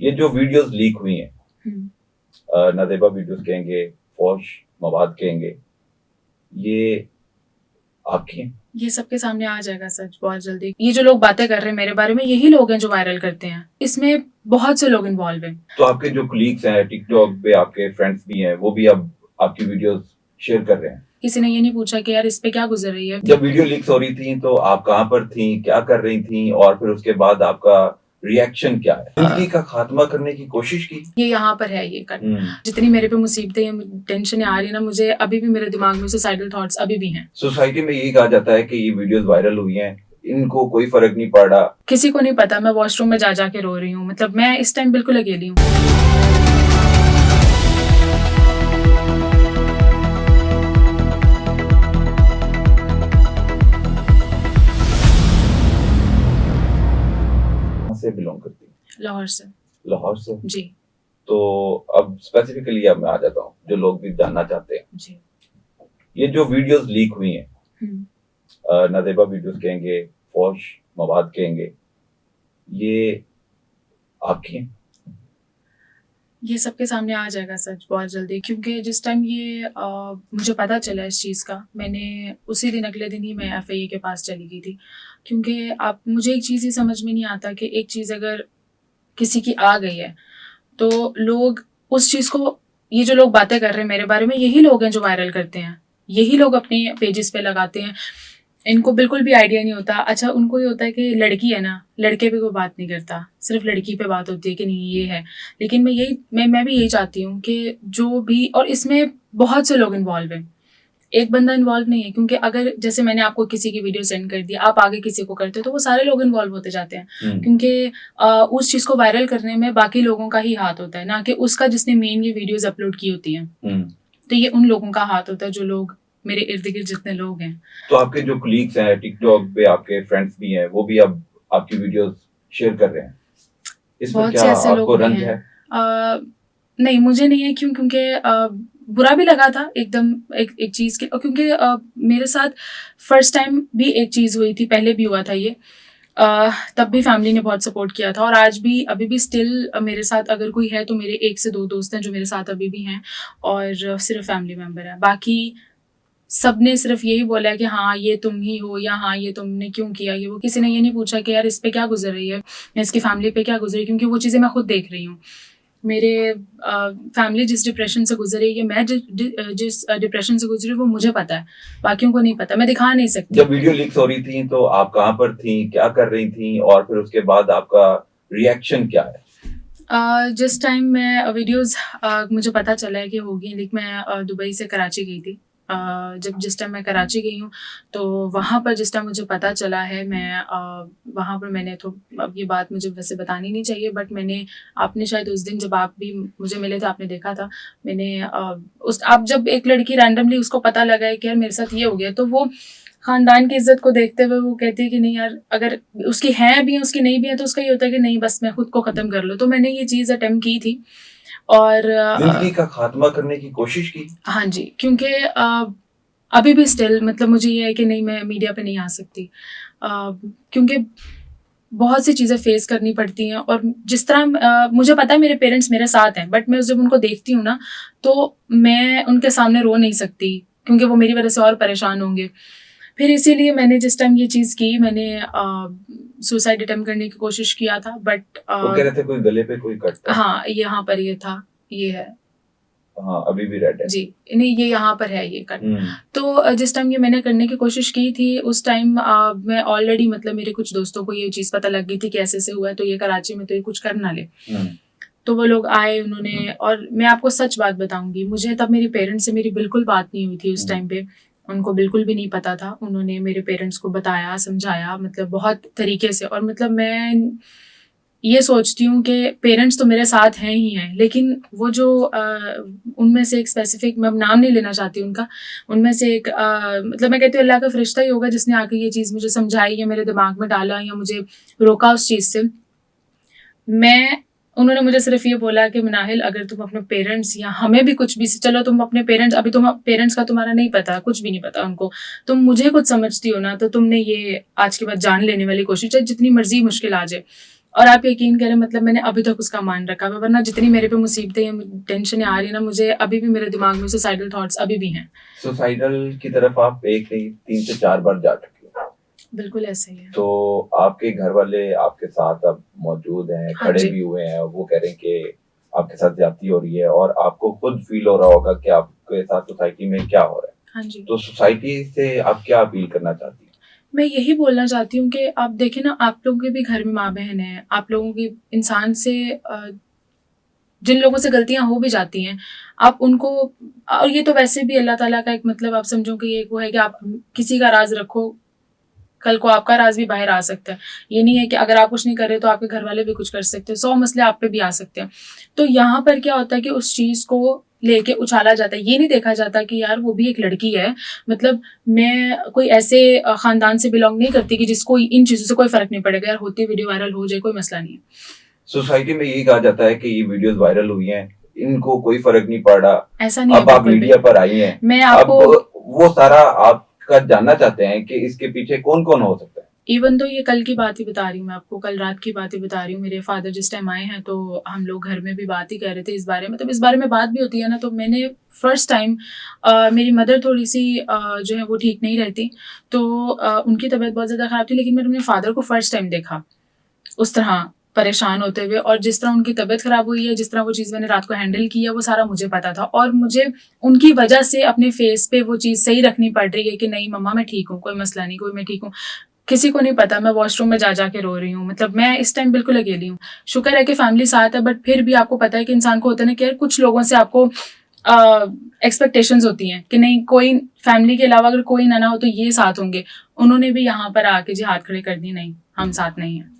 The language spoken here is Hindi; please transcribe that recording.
ये जो वीडियोस लीक हुई हैं, नादेबा वीडियोस कहेंगे, फौश मवाद कहेंगे, ये आपकी हैं? ये सबके सामने आ जाएगा सच बहुत जल्दी। ये जो लोग बातें कर रहे हैं मेरे बारे में, यही लोग हैं जो वायरल करते हैं। इसमें बहुत से लोग इन्वॉल्व हैं। तो आपके जो कलीग्स हैं टिकटॉक पे, आपके फ्रेंड्स भी हैं, वो भी अब आपकी वीडियोस शेयर कर रहे हैं। किसी ने ये नहीं पूछा कि यार इस पे क्या गुजर रही है। जब वीडियो लीक्स हो रही थी तो आप कहाँ पर थी, क्या कर रही थी, और फिर उसके बाद आपका रिएक्शन क्या है? जिंदगी का खात्मा करने की कोशिश की? ये यहाँ पर है, ये कर जितनी मेरे पे मुसीबतें या टेंशन आ रही है ना, मुझे अभी भी मेरे दिमाग में सुसाइडल थॉट्स अभी भी हैं। सोसाइटी में यही कहा जाता है कि ये वीडियोस वायरल हुई हैं, इनको कोई फर्क नहीं पड़ रहा। किसी को नहीं पता। मैं वॉशरूम में जा के रो रही हूँ। मतलब मैं इस टाइम बिल्कुल अकेली हूँ। से बिलोंग करती हूँ? लाहौर से। लाहौर से जी। तो अब स्पेसिफिकली अब मैं आ जाता हूँ, जो लोग भी जानना चाहते हैं। जी। ये जो वीडियोस लीक हुई हैं, नादेबा वीडियोस कहेंगे, फौश मवाद कहेंगे, ये आपकी हैं? ये सबके सामने आ जाएगा सच बहुत जल्दी, क्योंकि जिस टाइम ये मुझे पता चला इस चीज़ का, मैंने उसी दिन अगले दिन ही मैं FIA के पास चली गई थी। क्योंकि आप मुझे एक चीज़ ही समझ में नहीं आता कि एक चीज़ अगर किसी की आ गई है तो लोग उस चीज़ को, ये जो लोग बातें कर रहे हैं मेरे बारे में, यही लोग हैं जो वायरल करते हैं। यही लोग अपने पेजेस पे लगाते हैं। इनको बिल्कुल भी आइडिया नहीं होता। अच्छा, उनको ये होता है कि लड़की है ना, लड़के पे कोई बात नहीं करता, सिर्फ लड़की पे बात होती है कि नहीं ये है। लेकिन मैं भी यही चाहती हूँ कि जो भी, और इसमें बहुत से लोग इन्वॉल्व हैं, एक बंदा इन्वॉल्व नहीं है। क्योंकि अगर जैसे मैंने आपको किसी की वीडियो सेंड कर दी, आप आगे किसी को करते हो, तो वो सारे लोग इन्वॉल्व होते जाते हैं। क्योंकि उस चीज़ को वायरल करने में बाकी लोगों का ही हाथ होता है, ना कि उसका जिसने मेन ये वीडियोज अपलोड की होती हैं। तो ये उन लोगों का हाथ होता है, जो लोग मेरे इर्द गिर्द जितने लोग हैं। तो आपके जो कलीग्स हैं टिकटॉक पे, आपके फ्रेंड्स भी हैं, वो भी अब आपकी वीडियोस शेयर कर रहे हैं। इस पर क्या आपको रंज है? नहीं, मुझे नहीं है। क्यों? क्योंकि बुरा भी लगा था एकदम एक चीज़ के, और क्योंकि मेरे साथ फर्स्ट टाइम भी एक चीज़ हुई थी, पहले भी हुआ था ये। तब भी फैमिली ने बहुत सपोर्ट किया था, और आज भी अभी भी स्टिल मेरे साथ अगर कोई है तो मेरे 1 से 2 दोस्त हैं जो मेरे साथ अभी भी हैं, और सिर्फ फैमिली मेम्बर है। बाकी सबने सिर्फ यही बोला है कि हाँ ये तुम ही हो, या हाँ ये तुमने क्यों किया ये वो। किसी ने ये नहीं पूछा कि यार इस पे क्या गुजर रही है, या इसकी फैमिली पे क्या गुजर रही है। क्योंकि वो चीज़ें मैं खुद देख रही हूँ। मेरे फैमिली जिस डिप्रेशन से गुजर रही है, मैं जिस डिप्रेशन से गुजरी, वो मुझे पता है, बाकियों को नहीं पता। मैं दिखा नहीं सकती। जब वीडियो लीक्स हो रही थी तो आप कहाँ पर थी, क्या कर रही थी, और फिर उसके बाद आपका रिएक्शन क्या है? जिस टाइम मैं वीडियोस मुझे पता चला है कि होगी, लेकिन मैं दुबई से कराची गई थी। जिस टाइम मैं कराची गई हूँ, तो वहाँ पर जिस टाइम मुझे पता चला है, मैं वहाँ पर मैंने तो, अब ये बात मुझे वैसे बतानी नहीं चाहिए, बट मैंने, आपने शायद उस दिन जब आप भी मुझे मिले थे, आपने देखा था, मैंने आप जब एक लड़की रैंडमली उसको पता लगा है कि यार मेरे साथ ये हो गया, तो वो खानदान की इज्जत को देखते हुए वो कहती है कि नहीं यार, अगर उसकी है भी है, उसकी नहीं भी है, तो उसका ये होता है कि नहीं बस मैं खुद को ख़त्म कर लूँ। तो मैंने ये चीज़ अटेम्प्ट की थी, और जिंदगी का खात्मा करने की कोशिश की। हाँ जी, क्योंकि अभी भी स्टिल मतलब मुझे ये है कि नहीं, मैं मीडिया पे नहीं आ सकती, क्योंकि बहुत सी चीज़ें फेस करनी पड़ती हैं। और जिस तरह मुझे पता है मेरे पेरेंट्स मेरे साथ हैं, बट मैं जब उनको देखती हूँ ना, तो मैं उनके सामने रो नहीं सकती, क्योंकि वो मेरी वजह से और परेशान होंगे। फिर इसीलिए मैंने जिस टाइम ये चीज़ की, मैंने सुसाइड अटेम्प्ट करने की कोशिश किया था, बट वो कह रहे थे कोई गले पे कोई कट था। हाँ, यहाँ पर ये था, ये है। हाँ, अभी भी रेड है जी। नहीं, ये यहाँ पर है ये कट। तो जिस टाइम ये मैंने करने की कोशिश की थी, उस टाइम मैं ऑलरेडी, मतलब मेरे कुछ दोस्तों को ये चीज़ पता लग गई थी कि ऐसे ऐसे हुआ है, तो ये कराची में तो ये कुछ कर ना ले। तो वो लोग आए, उन्होंने, और मैं आपको सच बात बताऊंगी, मुझे तब मेरे पेरेंट्स से मेरी बिल्कुल बात नहीं हुई थी उस टाइम पे। उनको बिल्कुल भी नहीं पता था। उन्होंने मेरे पेरेंट्स को बताया, समझाया, मतलब बहुत तरीके से। और मतलब मैं ये सोचती हूँ कि पेरेंट्स तो मेरे साथ हैं ही हैं, लेकिन वो जो उनमें से एक स्पेसिफिक, मैं अब नाम नहीं लेना चाहती उनका, उनमें से एक मतलब मैं कहती हूँ अल्लाह का फरिश्ता ही होगा जिसने आके ये चीज़ मुझे समझाई, या मेरे दिमाग में डाला, या मुझे रोका उस चीज़ से। उन्होंने मुझे सिर्फ ये बोला कि मनाहिल, अगर तुम अपने पेरेंट्स, या हमें भी कुछ भी, चलो तुम अपने पेरेंट्स, अभी तुम पेरेंट्स का तुम्हारा नहीं पता, कुछ भी नहीं पता उनको, तुम मुझे कुछ समझती हो ना, तो तुमने ये आज के बाद जान लेने वाली कोशिश है, जितनी मर्जी मुश्किल आ जाए, और आप यकीन करें मतलब मैंने अभी तक उसका मान रखा है, वरना जितनी मेरे पे मुसीबतें या टेंशन आ रही है ना मुझे, अभी भी मेरे दिमाग में सुसाइडल थॉट्स अभी भी हैं। सुसाइडल की तरफ आप एक नहीं 3 से 4 बार जा चुके हो, बिल्कुल ऐसा ही है। तो आपके घर वाले आपके साथ अब मौजूद हैं, हाँ खड़े जी। भी हुए हैं, वो कह रहे हैं कि आपके साथ ज्यादती हो रही है और आपको खुद फील हो रहा होगा कि आपके साथ सोसाइटी में क्या हो रहा है, हाँ जी। तो सोसाइटी से आप क्या अपील करना चाहती हैं? मैं यही बोलना चाहती हूँ कि आप देखें ना, आप लोगों के भी घर में माँ बहन है, आप लोगों की इंसान से जिन लोगों से गलतियां हो भी जाती हैं, आप उनको, और ये तो वैसे भी अल्लाह ताला का एक मतलब आप समझो कि ये वो है कि आप किसी का राज रखो, कल को आपका राज भी बाहर आ सकता है। ये नहीं है कि अगर आप कुछ नहीं कर रहे तो आपके घर वाले भी कुछ कर सकते हैं, 100 मसले आप पे भी आ सकते हैं। तो यहाँ पर क्या होता है कि उस चीज़ को लेके उछाला जाता है, ये नहीं देखा जाता कि यार वो भी एक लड़की है, मतलब मैं कोई ऐसे खानदान से बिलोंग नहीं करती कि जिसको इन चीज़ों से कोई फर्क नहीं पड़ेगा, यार होती वीडियो वायरल हो जाए कोई मसला नहीं है। सोसाइटी में यही कहा जाता है कि ये वीडियोस वायरल हुई हैं, इनको कोई फर्क नहीं पड़ रहा, ऐसा नहीं है अब आप बिल्कुल भी। मीडिया पर आई हैं, मैं अब आपको वो सारा आपका जानना चाहते हैं कि इसके पीछे कौन कौन हो सकता है। इवन तो ये कल की बात ही बता रही हूँ मैं आपको, कल रात की बात ही बता रही हूँ। मेरे फादर जिस टाइम आए हैं तो हम लोग घर में भी बात ही कर रहे थे इस बारे में, तो इस बारे में बात भी होती है ना, तो मैंने फर्स्ट टाइम मेरी मदर थोड़ी सी जो है वो ठीक नहीं रहती, तो उनकी तबीयत बहुत ज़्यादा ख़राब थी, लेकिन मैंने अपने फादर को फर्स्ट टाइम देखा उस तरह परेशान होते हुए, और जिस तरह उनकी तबीयत ख़राब हुई है, जिस तरह वो चीज़ मैंने रात को हैंडल की है, वो सारा मुझे पता था, और मुझे उनकी वजह से अपने फेस पे वो चीज़ सही रखनी पड़ रही है कि नहीं मम्मा मैं ठीक हूँ, कोई मसला नहीं, कोई मैं ठीक हूँ। किसी को नहीं पता मैं वॉशरूम में जा के रो रही हूँ, मतलब मैं इस टाइम बिल्कुल अकेली हूँ। शुक्र है कि फैमिली साथ है, बट फिर भी आपको पता है कि इंसान को होता है ना कि यार कुछ लोगों से आपको एक्सपेक्टेशंस होती हैं कि नहीं, कोई फैमिली के अलावा अगर कोई ना हो तो ये साथ होंगे। उन्होंने भी यहाँ पर आके जी हाथ खड़े कर दिए, नहीं हम साथ नहीं हैं।